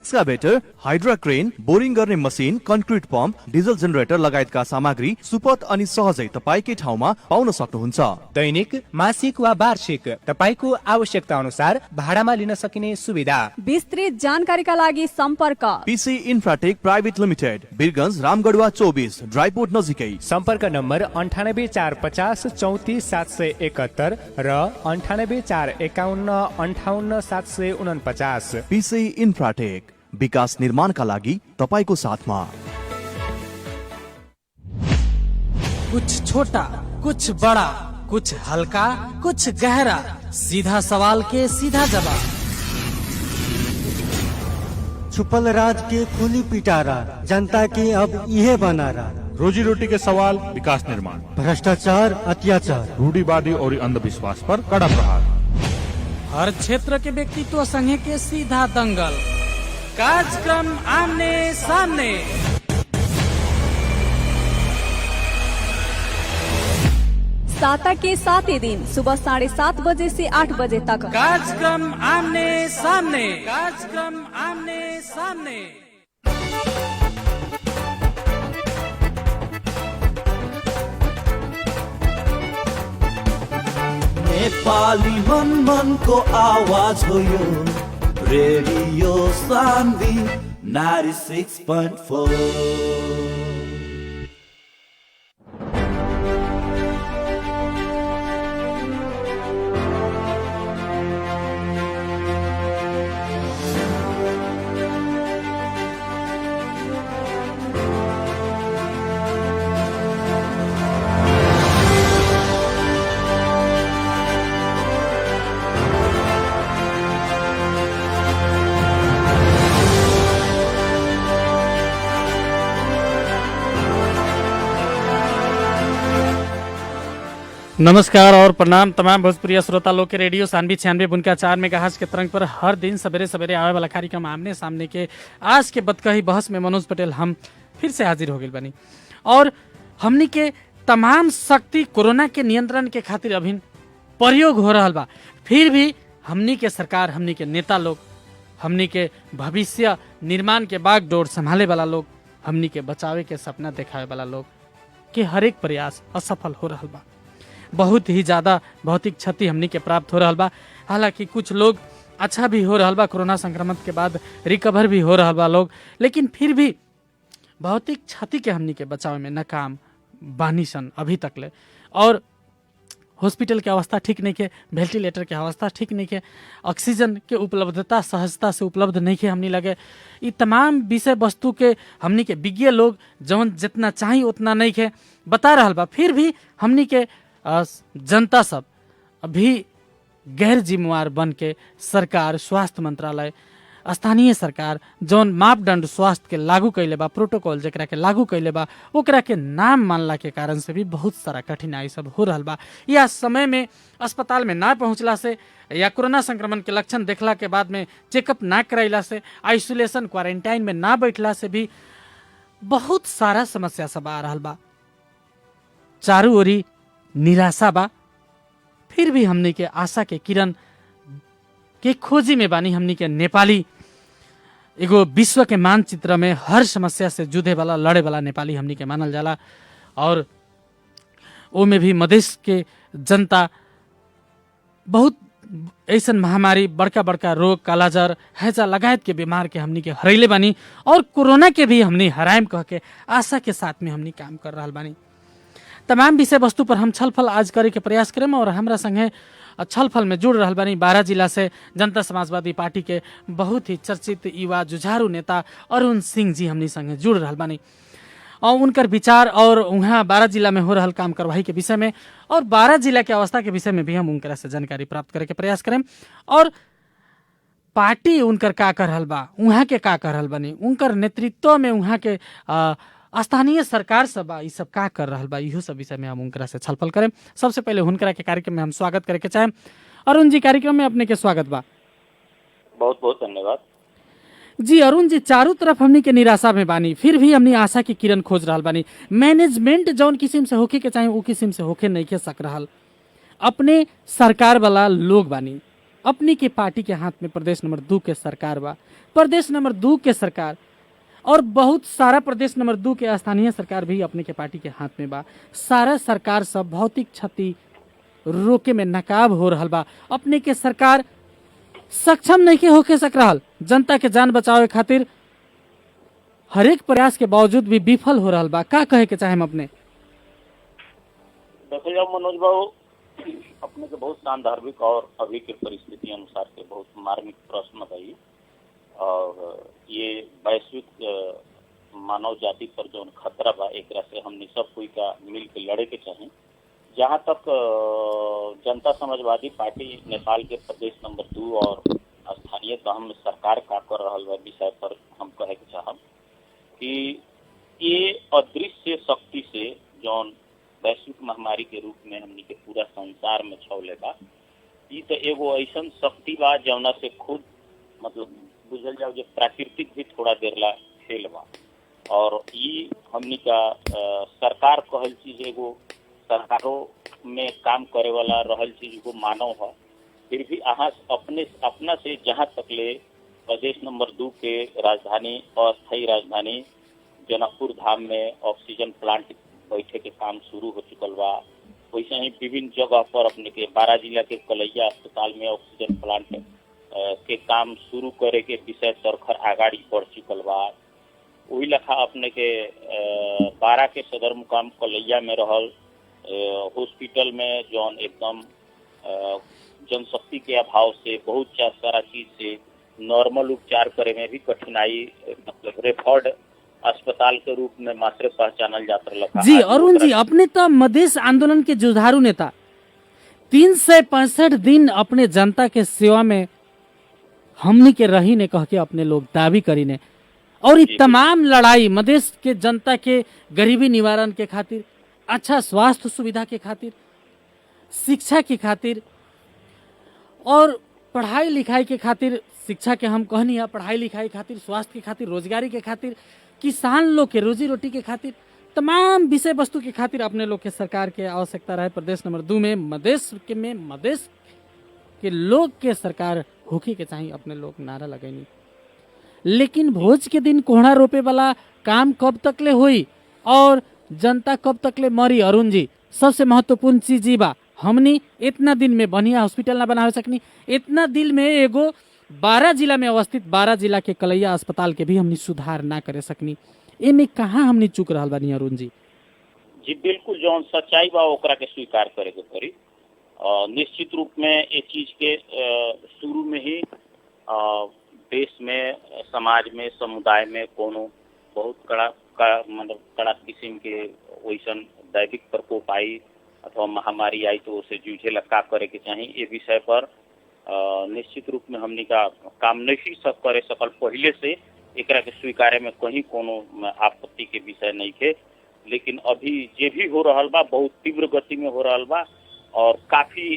Excavator, hydra crane, boring गर्ने मसिन, concrete pump, diesel generator लगायतका सामग्री सुपथ अनि सहजै तपाईकै ठाउँमा पाउन सक्नुहुन्छ। दैनिक, मासिक वा वार्षिक तपाईको आवश्यकता अनुसार भाडामा लिन सकिने सुविधा। विस्तृत जानकारीका लागि सम्पर्क पीसी Infratech private limited, Birgunj, रामगढवा 24, dry port नजिकै। सम्पर्क नम्बर 9845 34 771 र 9845 58 749। पीसी इन्फ्राटेक, विकास निर्माणका लागि तपाईको साथमा। कुछ छोटा, कुछ बड़ा, कुछ हल्का, कुछ गहरा, सीधा सवाल के सीधा जवाब। छुपल राज के खुली पिटारा, जनता के अब यह बनारा। रोजी रोटी के सवाल, विकास निर्माण। भ्रष्टाचार, अत्याचार, रूढ़िवादी और अंधविश्वास पर कड़ा प्रहार। हर क्षेत्र के व्यक्तित्व संघ के सीधा दंगल। कार्यक्रम आमने सामने। साता के 7 दिन सुबह 7:30 बजे से 8 बजे तक। कार्यक्रम आमने सामने। कार्यक्रम आमने सामने। नेपाली मन को आवाज हो यो रेडियो सान्वी 96.4। नमस्कार और प्रणाम तमाम भोजपुरी श्रोता लोग के रेडियो सानवी 96.4 मेगाहर्ट्ज के तरंग पर हर दिन सवेरे सवेरे आवे वाला कार्यक्रम आमने सामने के आज के बतकही बहस में मनोज पटेल हम फिर से हाजिर हो गए बनी। और हमनी के तमाम शक्ति कोरोना के नियंत्रण के खातिर अभी प्रयोग हो रहा बा, फिर भी हमनी के सरकार, हमनी के नेता लोग, हमनी के भविष्य निर्माण के बागडोर संभाले वाला लोग, हमनी के बचावे के सपना देखावे वाला लोग के हर एक प्रयास असफल हो रहा बा। बहुत ही ज़्यादा भौतिक क्षति हमनी के प्राप्त हो रहा बा। हालांकि कुछ लोग अच्छा भी हो रहा बा, कोरोना संक्रमण के बाद रिकवर भी हो रहा बा लोग, लेकिन फिर भी भौतिक क्षति के हमनी के बचाव में नाकाम बानी सन अभी तक ले। और हॉस्पिटल के अवस्था ठीक नहीं के, वेंटिलेटर के अवस्था ठीक नहीं के, ऑक्सीजन के उपलब्धता सहजता से उपलब्ध नहीं के हमनी लगे। ये तमाम विषय वस्तु के हमनी के विज्ञ लोग जवन जितना चाहिए उतना नहीं के बता रहा बा, फिर भी हमनी के जनता सब अभी गैर जिम्मेवार बन के सरकार, स्वास्थ्य मंत्रालय, स्थानीय सरकार जौन मापदंड स्वास्थ्य के लागू कैले बा, प्रोटोकॉल जकरा के लागू कैले बा, ओकरा के नाम मानला के कारण से भी बहुत सारा कठिनाई सब हो रहा बा। या समय में अस्पताल में ना पहुँचला से या कोरोना संक्रमण के लक्षण देखला के बाद में चेकअप ना करैला से, आइसोलेशन क्वारंटाइन में ना बैठला से भी बहुत सारा समस्या सब आ रहा बा। चारू ओरी निराशा बा, फिर भी हमनी के आशा के किरण के खोजी में बानी। हमनी के नेपाली एगो विश्व के मानचित्र में हर समस्या से जुधे वाला, लड़े वाला नेपाली हमनी के मानल जाला। और ओ में भी मधेश के जनता बहुत ऐसन महामारी, बड़का बड़का रोग, कालाजार, हैजा लगायत के बीमार के हमनी के हरैले बानी। और कोरोना के भी हमनी हरायम कह के आशा के साथ में हमनी काम कर रहा बानी। तमाम विषय वस्तु पर हम छलफल आज करे के प्रयास करें। और हमरा संगे छलफल में जुड़ रहा बानी बारा जिला से जनता समाजवादी पार्टी के बहुत ही चर्चित युवा जुझारू नेता अरुण सिंह जी हमनी संगे जुड़ रहा बानी। और उनकर विचार और वहाँ बारा जिला में हो रहा काम करवाई के विषय में और बारा जिला के अवस्था के विषय में भी हम उनकरा से जानकारी प्राप्त करे के प्रयास करें। और पार्टी उनकर का कर रहल बा, वहाँ के का कर रहल बानी, उनकर नेतृत्व में वहाँ के स्थानीय सरकार सब ये सब का कर रहा बा, इहो सब विषय में हम उनकरा से छलफल करें। सबसे पहले हुनकरा के कार्यक्रम में हम स्वागत करे के चाहें। अरुण जी, कार्यक्रम में अपने के स्वागत बा। बहुत बहुत धन्यवाद जी। अरुण जी, चारों तरफ हमनी के निराशा में बानी, फिर भी हमनी आशा की किरण खोज रहा बानी। मैनेजमेंट जौन किस्म से होके के चाहे वो किस्म से होके नहीं के सक रहा। अपने सरकार वाला लोग बानी, अपनी के पार्टी के हाथ में प्रदेश नंबर 2 के सरकार बा, प्रदेश नंबर 2 के सरकार और बहुत सारा प्रदेश नंबर 2 के स्थानीय सरकार भी अपने के पार्टी के हाथ में बा। सारा सरकार सब भौतिक क्षति रोके में नाकाब हो रहा बा। अपने के सरकार सक्षम नहीं के होके सक रहा, जनता के जान बचावे खातिर हरेक प्रयास के बावजूद भी विफल हो रहा बा। का कहे के चाहे हम अपने? देखो जाओ मनोज बाबू, अपने के बहुत सांदर्भिक और अभी के परिस्थिति अनुसार के बहुत मार्मिक प्रश्न भाई, और ये वैश्विक मानव जाति पर जो खतरा बा एक से हमने सब कोई का मिल के लड़े के चाहे। जहाँ तक जनता समाजवादी पार्टी नेपाल के प्रदेश नंबर 2 और स्थानीय तह में सरकार का कर रहा विषय पर हम कहे के चाहब कि ये अदृश्य शक्ति से जौन वैश्विक महामारी के रूप में हमनी के पूरा संसार में छौले बा, ई तो एगो ऐसा शक्ति बा जौना से खुद मतलब बुझल जाओ जो प्राकृतिक भी थोड़ा देर ला खेल बा। और ई हमनी का सरकार कहल चीज एगो सरकारों में काम करे वाला रहल चीज को मानव है, फिर भी अहाँ अपना से जहाँ तक ले प्रदेश नंबर 2 के राजधानी अस्थायी राजधानी जनकपुर धाम में ऑक्सीजन प्लांट बैठे के काम शुरू हो चुकल बा। वैसे ही विभिन्न जगह पर अपने के 12 जिला के कलैया अस्पताल में ऑक्सीजन प्लांट के काम शुरू करे के विषय तरखर आगाड़ी बढ़ चुकल बा। वही लखा अपने के 12 के सदर मुकाम कलैया में रहल हॉस्पिटल में जौन एकदम जनशक्ति के अभाव से बहुत सारा चीज से नॉर्मल उपचार करे में भी कठिनाई, मतलब रेफर्ड अस्पताल के रूप में मात्र पहचानल जाता रहा। जी अरुण जी, अपने तो मधेश आंदोलन के जुझारू नेता, 365 दिन अपने जनता के सेवा में हमनी के रही ने कह के अपने लोग दावी करी ने, और ये तमाम लड़ाई मधेश के जनता के गरीबी निवारण के खातिर, अच्छा स्वास्थ्य सुविधा के खातिर, शिक्षा के खातिर और पढ़ाई लिखाई के खातिर, शिक्षा के हम कहनी है, पढ़ाई लिखाई खातिर, स्वास्थ्य के खातिर, रोजगारी के खातिर, किसान लोग के रोजी रोटी के खातिर, तमाम विषय वस्तु के खातिर अपने लोग के सरकार के आवश्यकता रहे। प्रदेश नंबर 2 में मधेश के लोग के सरकार होके के चाहिए अपने लोग नारा लगेनी। लेकिन भोज के दिन कोहड़ा रोपे वाला काम कब तक ले हुई और जनता कब तक ले मरी? अरुण जी, सबसे महत्वपूर्ण चीज बा, हमनी इतना दिन में बढ़िया हॉस्पिटल ना बना सकनी, इतना दिन में एगो 12 जिला में अवस्थित 12 जिला के कलैया अस्पताल के भी हमनी सुधार ना करे सकनी। एमे कहाँ हमनी चूक रहा बानी अरुण जी? जी बिल्कुल, जौन सच्चाई बा ओकरा के स्वीकार करे के पड़ी। निश्चित रूप में ये चीज के शुरू में ही देश में, समाज में, समुदाय में कोनो बहुत कड़ा किस्म के वैसन दैविक प्रकोप आई अथवा महामारी आई तो उसे जूझे लगा करे के चाहिए। ये विषय पर निश्चित रूप में हमनी का काम नहीं करे सकल पहले से, एकरा के स्वीकारे में कहीं कोनो आपत्ति के विषय नहीं थे। लेकिन अभी जे भी हो रहा बा बहुत तीव्र गति में हो रहा बा और काफी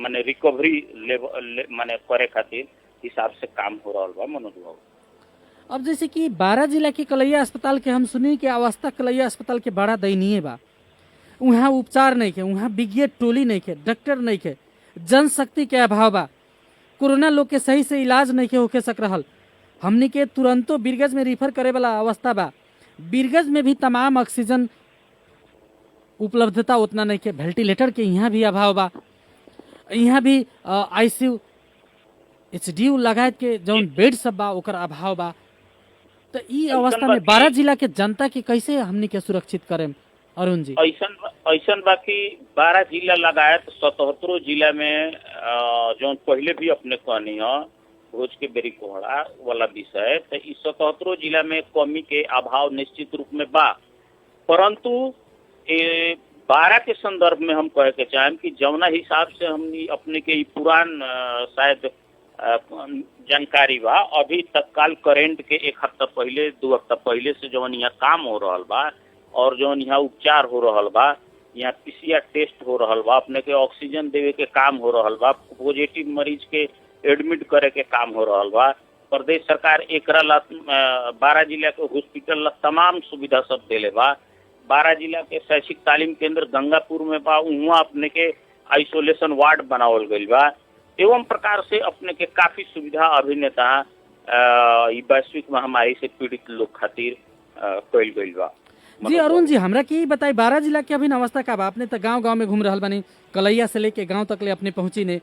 माने रिकवरी लेवल माने करे खातिर हिसाब से काम हो रहा बा मनोज बाबू। अब जैसे कि 12 जिला के कलैया अस्पताल के हम सुनी कि अवस्था कलैया अस्पताल के बड़ा दयनीय बा। वहाँ उपचार नहीं के, वहाँ विज्ञ टोली नहीं के, डॉक्टर नहीं के, जनशक्ति के अभाव बा, कोरोना लोग के सही से इलाज नहीं के होके सक रहल। हमनी के तुरंतो बीरगंज में रिफर करे वाला अवस्था बा। बीरगंज में भी तमाम ऑक्सीजन उपलब्धता उतना नहीं के, वेंटिलेटर के यहाँ भी अभाव बा, यहाँ भी आईसीयू एचडीयू लगायत के जौन बेड सब बा ओकर अभाव बा। तो ई अवस्था में 12 जिला के जनता के कैसे हमनी के सुरक्षित करें अरुण जी? ऐसा बा कि 12 जिला लगायत 77 जिला में जौन पहले भी अपने कहनी है भोज के बेरी कोहड़ा वाला विषय, तो इस 77 जिला में कमी के अभाव निश्चित रूप में बा। परंतु 12 के संदर्भ में हम कहे के चाहें कि जौना हिसाब से हमनी अपने के पुरान शायद जानकारी बा, अभी तत्काल करेंट के 1 हफ्ता पहले 2 हफ्ता पहले से जौन यहाँ काम हो रहा बा और जौन यहाँ उपचार हो रहा बा, यहाँ पीसीआर टेस्ट हो रहा बा, अपने के ऑक्सीजन देवे के काम हो रहा बा, पॉजिटिव मरीज के एडमिट करे के काम हो रहा बा। प्रदेश सरकार एकरा ला 12 जिला के हॉस्पिटल ला तमाम सुविधा सब देले बा। 12 जिला के शैक्षिक तालीम केंद्र गंगापुर में बा, वहाँ अपने के आइसोलेशन वार्ड बनावल गईल बा। एवं प्रकार से अपने के काफी सुविधा अभिनेता वैश्विक महामारी से पीड़ित लोग खातिर कइल गइल बा। जी अरुण जी, हमरा के बताई 12 जिला के अभी अवस्था का बा? आपने तो गांव-गांव में घूम रहल बानी, कलैया से लेके गांव तक ले अपने पहुंची ने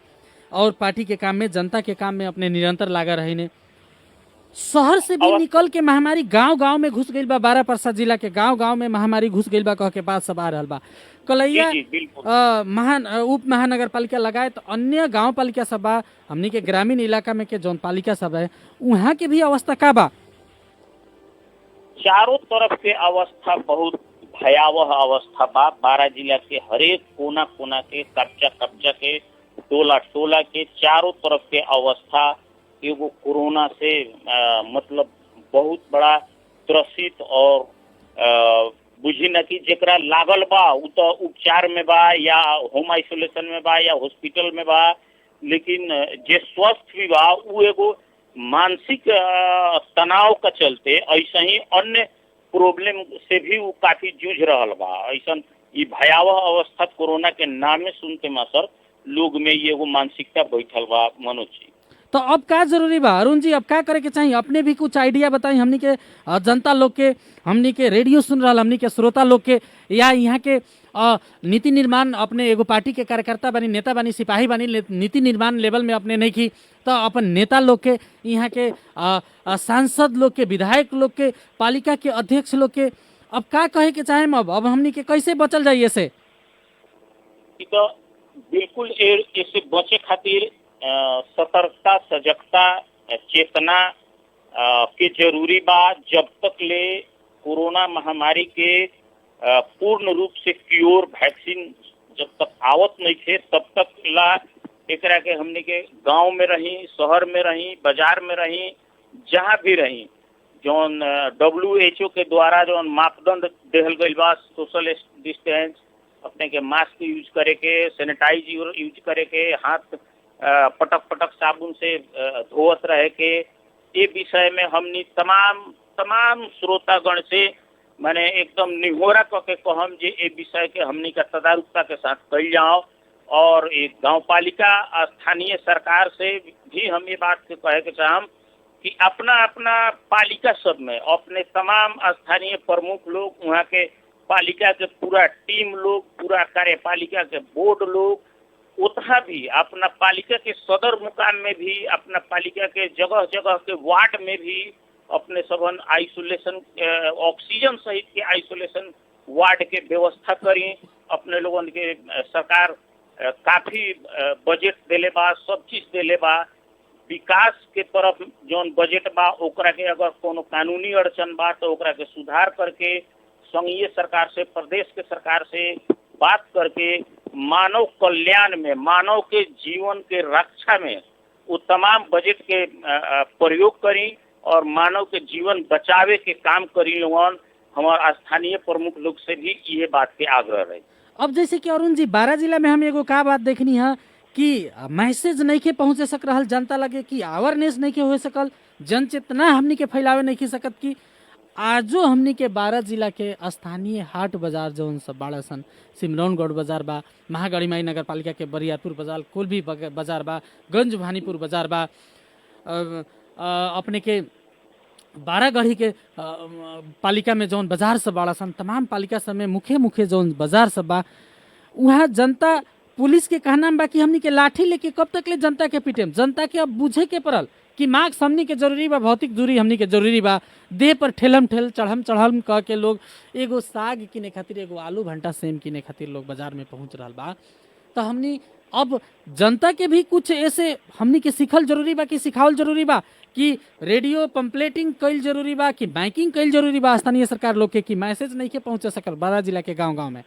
और पार्टी के काम में, जनता के काम में अपने निरंतर लागा रही ने। शहर से भी निकल के महामारी गांव-गांव में घुस गइल बा। 12 जिला के गांव-गांव में महामारी घुस गइल बा कह के बात सब आ रहल बा। कलैया उप महानगर पालिका लगाए तो अन्य गांव पालिका सब बा, हमनी के ग्रामीण इलाका में के जौन पालिका सब है वहाँ के भी अवस्था का बा? चारों तरफ के अवस्था बहुत भयावह अवस्था बा। 12 जिला के हरेक कोना कोना के कब्जा के टोला के चारों तरफ के अवस्था एगो कोरोना से मतलब बहुत बड़ा त्रसित और बुझी न कि जेकरा लागल बा उ तो उपचार में बा या होम आइसोलेशन में बा या हॉस्पिटल में बा, लेकिन जे स्वस्थ भी बा उ एगो मानसिक तनाव का चलते ऐसा ही अन्य प्रॉब्लम से भी वो काफी जूझ रहल बा। ऐसा ये भयावह अवस्था कोरोना के नामे सुनते मासर लोग में ये एगो मानसिकता बैठल बा। मनोज जी, तो अब का जरूरी बा अरुण जी, अब का करे के चाहिए? अपने भी कुछ आइडिया बताई हमनी के जनता लोग के, हमनी के रेडियो सुन रहा हमनी के श्रोता लोग के, या यहाँ के नीति निर्माण अपने एगो पार्टी के कार्यकर्ता बनी, नेता बनी, सिपाही बनी, नीति निर्माण लेवल में अपने नहीं की तो अपन नेता लोग के, यहाँ के सांसद लोग के, विधायक लोग के, पालिका के अध्यक्ष लोग के अब का कहे के चाहे? अब हमनी के कैसे बचल जाइए से? तो बिल्कुल इससे बचे खातिर सतर्कता, सजगता, चेतना के जरूरी बा। जब तक ले कोरोना महामारी के पूर्ण रूप से क्योर वैक्सीन जब तक आवत नहीं थे तब तक ला एकरा के हमने के गांव में रही, शहर में रही, बाजार में रही, जहाँ भी रही, जौन WHO के द्वारा जौन मापदंड देहल गइल बा, सोशल डिस्टेंस, अपने के मास्क यूज करे के, सैनिटाइज यूज करे के, हाथ पटक साबुन से धोवत रहे के, ये विषय में हमनी तमाम श्रोतागण से माने एकदम निहोरा करके कहम जे ये विषय के हमनी का तदारुकता के साथ कल जाओ। और एक गांव पालिका स्थानीय सरकार से भी हम ये बात के कहे के चाहम कि अपना पालिका सब में अपने तमाम स्थानीय प्रमुख लोग, वहाँ के पालिका के पूरा टीम लोग, पूरा कार्यपालिका के बोर्ड लोग, उतना भी अपना पालिका के सदर मुकाम में भी, अपना पालिका के जगह जगह के वार्ड में भी अपने सबन आइसोलेशन, ऑक्सीजन सहित के आइसोलेशन वार्ड के व्यवस्था करी। अपने लोगों के सरकार काफी बजट देले बा, सब चीज देले बा। विकास के तरफ जौन बजट बा ओकरा के अगर कोनो कानूनी अड़चन बा तो ओकरा के सुधार करके संघीय सरकार से, प्रदेश के सरकार से बात करके मानव कल्याण में, मानव के जीवन के रक्षा में वो तमाम बजट के प्रयोग करी और मानव के जीवन बचावे के काम करी लोगन। हमारे स्थानीय प्रमुख लोग से भी ये बात के आग्रह रहे। अब जैसे कि अरुण जी 12 जिला में हम एगो का बात देखनी है कि मैसेज नहीं के पहुँचे सक रहा जनता लगे, कि अवेयरनेस नहीं के हो सकल, जन चेतना हमनी के फैलावे नहीं की सकत। कि आजो हमनी के 12 जिला के स्थानीय हाट बाजार जौन सब बाड़ा सन, सिमरौनगढ़ बाजार बा, महागढ़ी माई नगर पालिका के बरियारपुर बाजार, कोलभी बाजार बा, गंज भानीपुर बाजार बा, अपने के 12 गढ़ी के पालिका में जौन बाजार सब बाड़ा सन, तमाम पालिका सब में मुख्य जौन बाजार सब बा, वहाँ जनता पुलिस के कहना बा कि हमनी के लाठी लेके कब तक ले जनता के पीटेम? जनता के अब बुझे के पड़ल कि मास्क हमनी के जरूरी बा, भौतिक दूरी हमनी के जरूरी बा। देह पर ठेलम चढ़म कह के लोग एगो साग किने खातिर, एगो आलू भंटा सेम किने खातिर लोग बाजार में पहुंच रहा बा। तो हमनी अब जनता के भी कुछ ऐसे हमनी के सीखल जरूरी बा कि सिखावल जरूरी बा, कि रेडियो पंपलेटिंग कईल जरूरी बा, कि माइकिंग कईल जरूरी बा स्थानीय सरकार लोग के, कि मैसेज नहीं के पहुंचे सकल 12 जिला के गाँव में।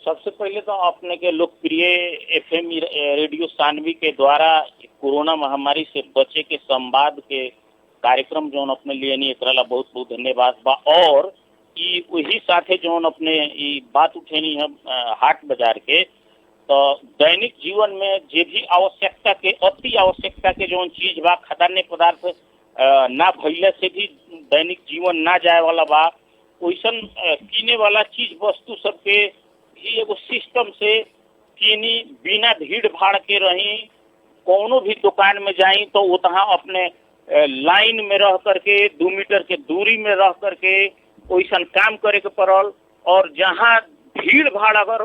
सबसे पहले तो अपने के लोकप्रिय FM रेडियो सानवी के द्वारा कोरोना महामारी से बचे के संवाद के कार्यक्रम जो अपने लिए नहीं, एकरा बहुत बहुत धन्यवाद बा। और ई वही साथे जो अपने ई बात उठेनी है हाट बाजार के, तो दैनिक जीवन में जे भी आवश्यकता के, अति आवश्यकता के जो चीज बा, खाद्यान्न पदार्थ ना भइले से भी दैनिक जीवन ना जाए वाला बा, वैसन किने वाला चीज वस्तु सबके एगो सिस्टम से किनी, बिना भीड़ भाड़ के रही, कोनो भी दुकान में जाई तो उतहा अपने लाइन में रह करके 2 मीटर के दूरी में रह करके वैसन काम करे के पड़ल। और जहाँ भीड़ भाड़ अगर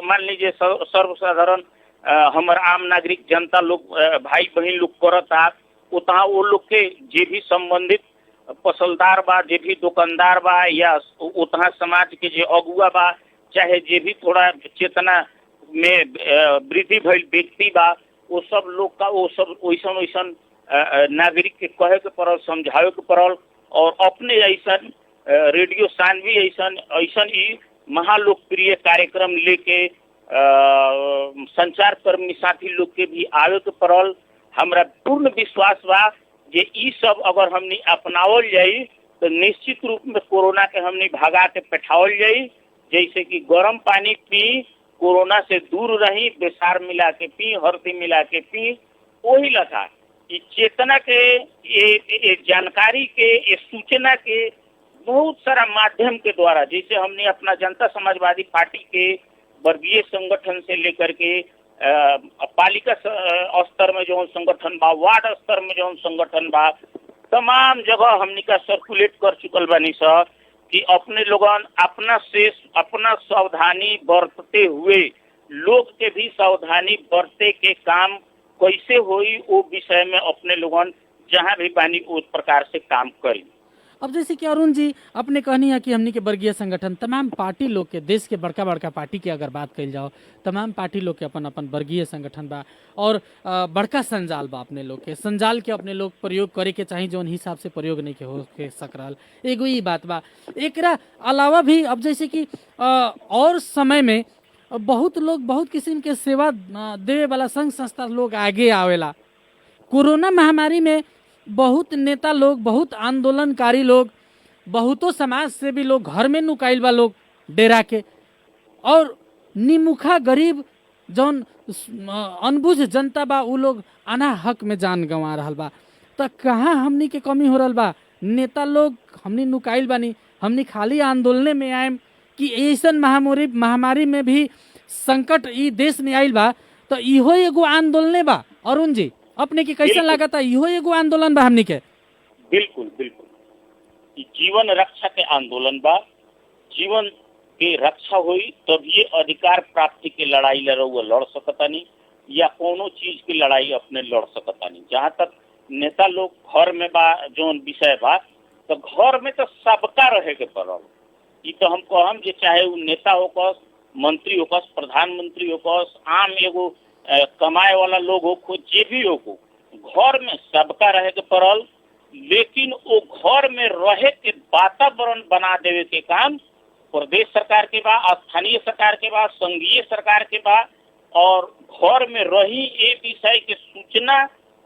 मान लीजिए सर्वसाधारण हमार आम नागरिक जनता लोग भाई बहन लोग करता, उतहा वो लोग के जे भी संबंधित फसलदार बा, जे भी दुकानदार बा, या उतहा समाज के जे अगुआ बा, चाहे जे भी थोड़ा चेतना में वृद्धि भइल व्यक्ति बा, वो सब लोग का वो सब वैसन वैसन नागरिक के कहे के पड़ल, समझावे के पड़ल। और अपने ऐसन रेडियो सानवी ऐसन ही महालोकप्रिय कार्यक्रम लेके संचार कर्मी साथी लोग के भी आवे के पड़ल। हमरा पूर्ण विश्वास बा जे ई सब अगर हमनी अपनावल जाई तो निश्चित रूप में कोरोना के हमनी भगा के बैठावल जाई। जैसे कि गर्म पानी पी, कोरोना से दूर रही, बेसार मिला के पी, हल्दी मिला के पी। वही लगा ये चेतना के, ये जानकारी के, ये सूचना के बहुत सारा माध्यम के द्वारा, जैसे हमने अपना जनता समाजवादी पार्टी के वर्गीय संगठन से लेकर के पालिका स्तर में जो संगठन बा, वार्ड स्तर में जो संगठन बा, तमाम जगह हमनी का सर्कुलेट कर चुकल बानी सा कि अपने लोगन अपना सावधानी बरतते हुए लोग के भी सावधानी बरते के काम कैसे होई वो विषय में अपने लोगन जहाँ भी बानी उस प्रकार से काम करी। अब जैसे कि अरुण जी अपने कहनी है कि हमनी के वर्गीय संगठन तमाम पार्टी लोग के, देश के बड़का बड़का पार्टी के अगर बात कही जाओ, तमाम पार्टी लोग के अपन अपन वर्गीय संगठन बा और बड़का संजाल बा। अपने लोग के संजाल के अपने लोग प्रयोग करे के चाहिए, जो हिसाब से प्रयोग नहीं के हो के सकल, एगो ही बात बा। एकरा अलावा भी अब जैसे कि और समय में बहुत लोग बहुत किस्म के सेवा देवे वाला संघ संस्था लोग आगे आवेला। कोरोना महामारी में बहुत नेता लोग, बहुत आंदोलनकारी लोग, बहुतों समाज से भी लोग घर में नुकाइल बा लोग डेरा के, और निमुखा गरीब जौन अनबुझ जनता बा उ लोग अना हक में जान गंवा रहल बा। तो कहाँ हमनी के कमी हो रहल बा? नेता लोग हमनी नुकाइल बानी, हमनी खाली आंदोलने में आएम कि ऐसन महामारी में भी संकट ई देश में आइल बा, तो इहो एगो आंदोलने बा। अरुण जी अपने के कैसा लागत है? इहो एगो आंदोलन बा हमनी के। बिल्कुल बिल्कुल, जीवन रक्षा के आंदोलन बा। जीवन के रक्षा हुई तब ये अधिकार प्राप्ति के लड़ाई लड़ सकतानी, या कोनो चीज की लड़ाई अपने लड़ सकतानी। जहाँ तक नेता लोग घर में बा जोन विषय बा, तो घर में तो सबका रहे के पड़ल। ये तो हम कहम जे चाहे वो नेता होकस, मंत्री होकस, प्रधानमंत्री होकस, आम एगो कमाए वाला लोग हो, जे भी हो, घर में सबका रहे के पड़ल। लेकिन वो घर में रहे के वातावरण बना देवे के काम प्रदेश सरकार के बा, स्थानीय सरकार के बा, संघीय सरकार के बा। और घर में रही ये विषय के सूचना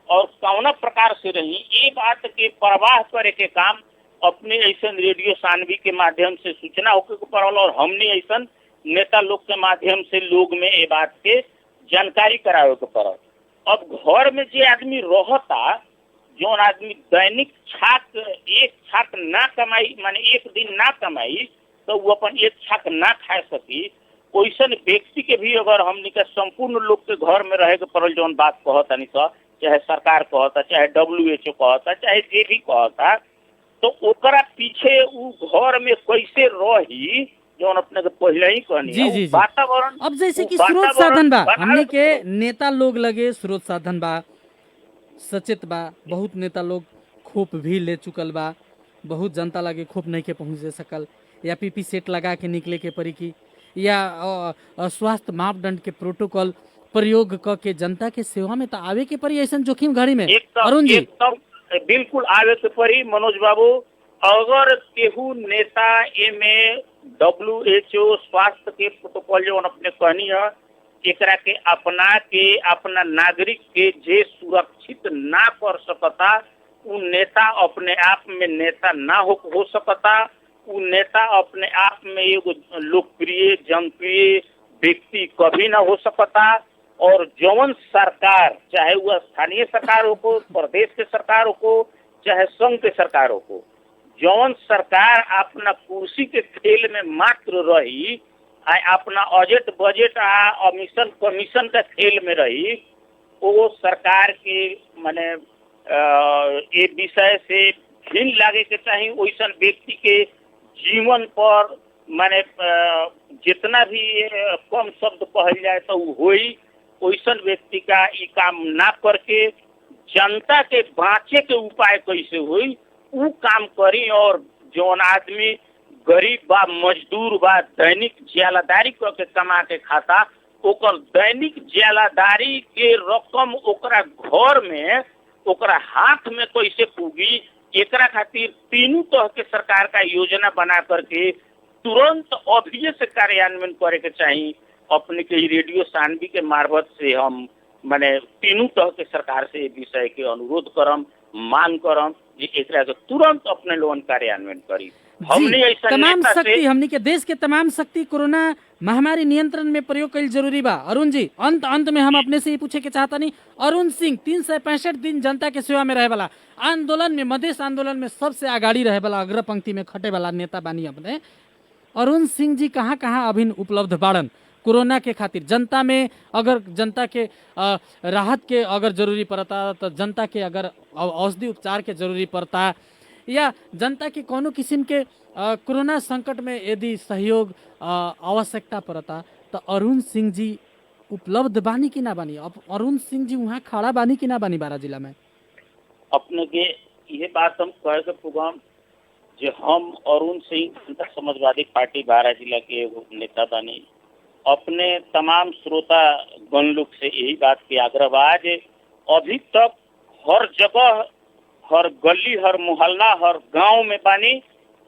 और कौना प्रकार से रही ये बात के परवाह करे के काम अपने ऐसा रेडियो सानवी के माध्यम से सूचना होके पड़ल। और हमने ऐसा नेता लोग के माध्यम से लोग में ये बात के जानकारी करावे के पड़ल। अब घर में जे आदमी रहता, जो आदमी दैनिक एक छाक ना कमाई, माने एक दिन ना कमाई तो वो अपन एक छाक ना खा सकी, वैसन व्यक्ति के भी अगर हमनी के संपूर्ण लोग के घर में रहे के पड़ल, जौन बात कहता नहीं सा, चाहे सरकार कहता, चाहे WHO कहता, चाहे जे भी कहता, तो ओकरा पीछे उ घर में कैसे रही, जो अपने के पहले ही कहनी वातावरण। अब जैसे कि स्रोत साधन बा, हमने के नेता लोग लगे स्रोत साधन बा, सचेत बा, बहुत नेता लोग खोप भी ले चुकल बा, बहुत जनता लगे खोप नहीं के पहुँच सकल, या PP सेट लगा के निकले के पड़ी की, या स्वास्थ्य मापदंड के प्रोटोकॉल प्रयोग क के जनता के सेवा में तो आवे के पड़ी ऐसा जोखिम घड़ी में। अरुण जी बिल्कुल आवे के पड़ी मनोज बाबू। अगर केहू नेता एमे WHO स्वास्थ्य के प्रोटोकॉल जो अपने कहनी है, एकरा के अपना के अपना नागरिक के जे सुरक्षित ना कर सकता, उ नेता अपने आप में नेता ना हो सकता। उ नेता अपने आप में एगो लोकप्रिय जनप्रिय व्यक्ति कभी ना हो सकता। और जौन सरकार, चाहे वह स्थानीय सरकार हो, प्रदेश के सरकार हो, चाहे संघ के सरकार हो, जौन सरकार अपना कुर्सी के खेल में मात्र रही, अपना बजट आ मिशन कमीशन का खेल में रही, वो सरकार के माने ये विषय से घिन लागे के चाहिए। वैसन व्यक्ति के जीवन पर माने जितना भी कम शब्द कहल जाए तो होई, वैसन व्यक्ति का ये काम ना करके जनता के बाँचे के उपाय कैसे हुई वो काम करी। और जौन आदमी गरीब बा, मजदूर बा, दैनिक ज्यालादारी करके कमा के खाता, ओकर दैनिक ज्यालादारी के रकम ओकरा घर में ओकरा हाथ में कैसे पूगी, एकरा खातिर तीनों तरह के सरकार का योजना बना करके तुरंत अभी से कार्यान्वयन करे के चाहिए। अपने के रेडियो सानवी के मार्फत से हम माने तीनों तरह के सरकार से विषय के अनुरोध करम, मांग करम जे एकरा के तुरंत अपने लोगन कार्यान्वयन करी। हमने ऐसा तमाम शक्ति, हमनी के देश के तमाम शक्ति कोरोना महामारी नियंत्रण में प्रयोग कईल जरूरी बा। अरुण जी, अंत में हम अपने से ये पूछे के चाहता नहीं, अरुण सिंह 365 दिन जनता के सेवा में रहे वाला, आंदोलन में, मधेश आंदोलन में सबसे आगाड़ी रहे वाला, अग्र पंक्ति में खटे वाला नेता बानी अपने। अरुण सिंह जी कहाँ कहाँ अभी उपलब्ध बाड़न कोरोना के खातिर? जनता में अगर जनता के राहत के अगर जरूरी पड़ता तो जनता के अगर औषधि उपचार के जरूरी पड़ता या जनता के कोनो किस्म के कोरोना संकट में यदि सहयोग आवश्यकता पड़ता तो अरुण सिंह जी उपलब्ध बानी कि ना बानी? अब अरुण सिंह जी वहाँ खड़ा बानी कि ना बानी बारा जिला में? अपने के ये बात हम कहे के प्रोग्राम जो हम अरुण सिंह जनता समाजवादी पार्टी बारा जिला के एगो नेता बानी। अपने तमाम श्रोता गण लोग से यही बात की आग्रह बा जे अभी तक हर जगह, हर गली, हर मोहल्ला, हर गांव में बानी,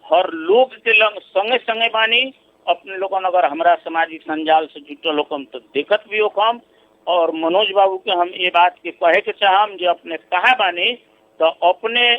हर लोग के लंग संगे संगे बानी। अपने लोगन अगर हमारा सामाजिक संजाल से जुटल होकम तो देखत भी होकम। और मनोज बाबू के हम ये बात के कहे के चाहम जे अपने कहा बानी तो अपने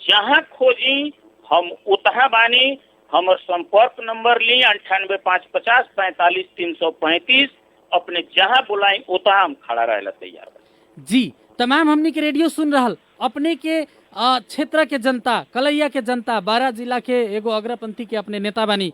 जहाँ खोजी हम उतहा बानी। हमार संपर्क नंबर ली 98 550 45 335। अपने जहाँ बुलाई उतहा हम खड़ा रहे तैयार बा। जी, तमाम हमनी के रेडियो सुन रहल अपने के क्षेत्र के जनता, कलैया के जनता, बारा जिला के एगो अग्रपंथी के अपने नेता बानी।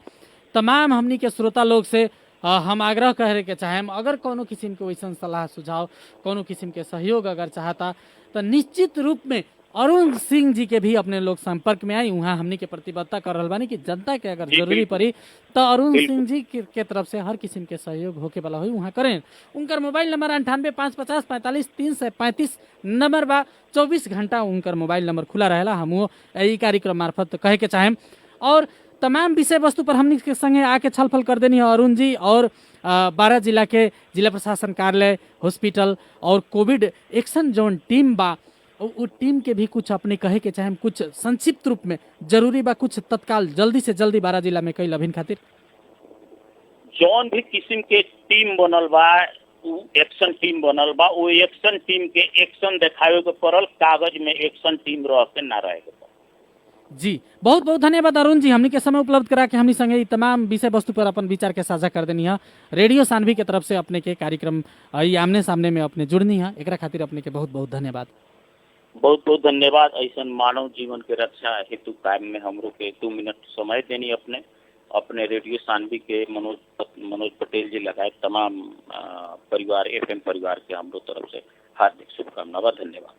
तमाम हमनी के श्रोता लोग से हम आग्रह करे के चाहेम, अगर कोनो किस्म के वैसन सलाह सुझाव, कोनो किस्म के सहयोग अगर चाहता तो निश्चित रूप में अरुण सिंह जी के भी अपने लोग संपर्क में आई। वहाँ हमनी के प्रतिबद्धता कर रहल बानी कि जनता के अगर जरूरी पड़ी तो अरुण सिंह जी के तरफ से हर किस्म के सहयोग होके वाला हुई वहाँ करें। उनकर मोबाइल नंबर 98 550 45 335 नंबर बा। 24 घंटा उनकर मोबाइल नंबर खुला रहेला। हम यही कार्यक्रम मार्फत कहे के चाहेम और तमाम विषय वस्तु पर हमनी के संगे आके छलफल कर देनी है अरुण जी। और बारा जिला के जिला प्रशासन कार्यालय, हॉस्पिटल और कोविड एक्शन जोन टीम बा, वो टीम के भी कुछ अपने कहे के चाहे, कुछ संक्षिप्त रूप में जरूरी बा, कुछ तत्काल जल्दी से जल्दी बारा जिला में कई अभिन खातिर जौन भी किस्म के टीम बनल बा, एक्शन टीम बनल बा, वो एक्शन टीम के एक्शन दिखावे के पड़ल, कागज में एक्शन टीम रह के ना रहे के। जी, बहुत बहुत धन्यवाद अरुण जी, हमनी के समय उपलब्ध करा के हमनी संगे तमाम विषय वस्तु पर अपन विचार के साझा कर देनी है। रेडियो सानवी के तरफ से अपने के कार्यक्रम आमने सामने में अपने जुड़नी है, एकरा खातिर अपने के बहुत बहुत धन्यवाद। बहुत बहुत धन्यवाद। ऐसा मानव जीवन के रक्षा हेतु कायम में हमरो के 2 मिनट समय देनी अपने रेडियो सानवी के मनोज पटेल जी लगाए तमाम परिवार, FM परिवार के हमरो तरफ से हार्दिक शुभकामना। धन्यवाद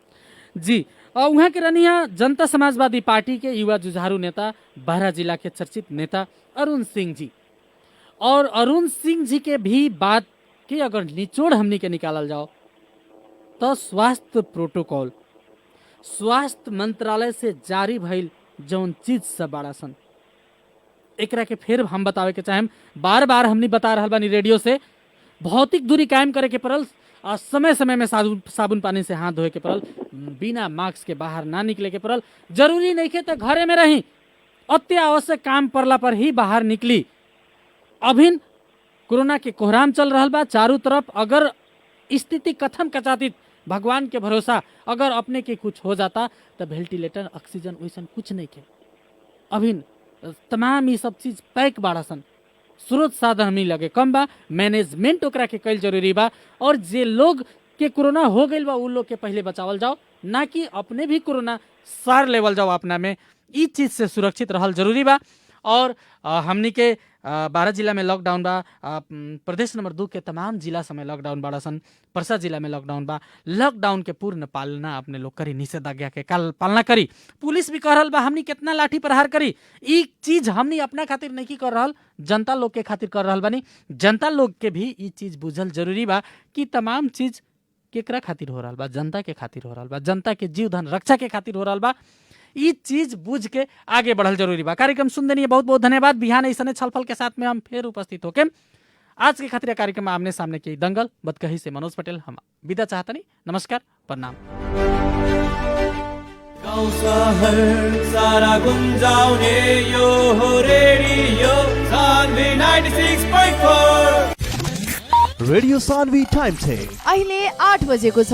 जी। और वहाँ के रनिया जनता समाजवादी पार्टी के युवा जुझारू नेता, बारा जिला के चर्चित नेता अरुण सिंह जी। और अरुण सिंह जी के भी बात के अगर निचोड़ हमनी के निकालल जाओ तो स्वास्थ्य प्रोटोकॉल, स्वास्थ्य मंत्रालय से जारी भइल जौन चीज सब बड़ा सन, एकरा के फिर हम बतावे के चाहेम। बार बार हमनी बता रहल बानी रेडियो से, भौतिक दूरी कायम करे के पड़ल, समय समय में साबुन पानी से हाथ धोए के पड़ल, बिना मास्क के बाहर ना निकले के पड़ल, जरूरी नहीं के तो घरे में रही, अति आवश्यक काम पड़ला पर ही बाहर निकली। अभिन कोरोना के कोहराम चल रहा बा चारों तरफ, अगर स्थिति कथम कचातित, भगवान के भरोसा अगर अपने के कुछ हो जाता तो वेंटिलेटर, ऑक्सीजन वैसन कुछ नहीं के। अभिन तमाम ये सब चीज पैक बाड़ा सन, स्रोत साधन हमी लगे कम बा, मैनेजमेंट ओकरा के कईल जरूरी बा। और जे लोग के कोरोना हो गईल बा उ लोग के पहले बचावल जाओ, ना कि अपने भी कोरोना सार लेवल जाओ अपना में। ई चीज से सुरक्षित रहल जरूरी बा। और हमनी के 12 जिला में लॉकडाउन बा, प्रदेश नंबर 2 के तमाम जिला समय लॉकडाउन बाड़ा सन, परसा जिला में लॉकडाउन बा। लॉकडाउन के पूर्ण पालना अपने लोग करी, निषेधाज्ञा के पालना करी। पुलिस भी कह रहल बा हमनी कितना लाठी प्रहार करी, ई चीज हमनी अपना खातिर नहीं कर रहल, जनता लोग के खातिर कर रहल बानी। जनता लोग के भी ई चीज बुझल जरूरी बा कि तमाम चीज केकरा खातिर हो रहल बा, जनता के खातिर हो रहल बा, जनता के जीव धन रक्षा के खातिर हो रहल बा। ये चीज बुझ के आगे बढ़ल जरूरी बा। कार्यक्रम सुन देनी, बहुत बहुत धन्यवाद। बिहान ऐसने छलफल के साथ में हम फिर उपस्थित होके आज के खातिर कार्यक्रम में आमने सामने के दंगल बतकही से मनोज पटेल हम विदा चाहतनी। नमस्कार, प्रणाम। गाउँ शहर सारा गुन्जाउने यो हो radio Sanvi 96.4। Radio Sanvi time check अहिले 8 बजेको छ।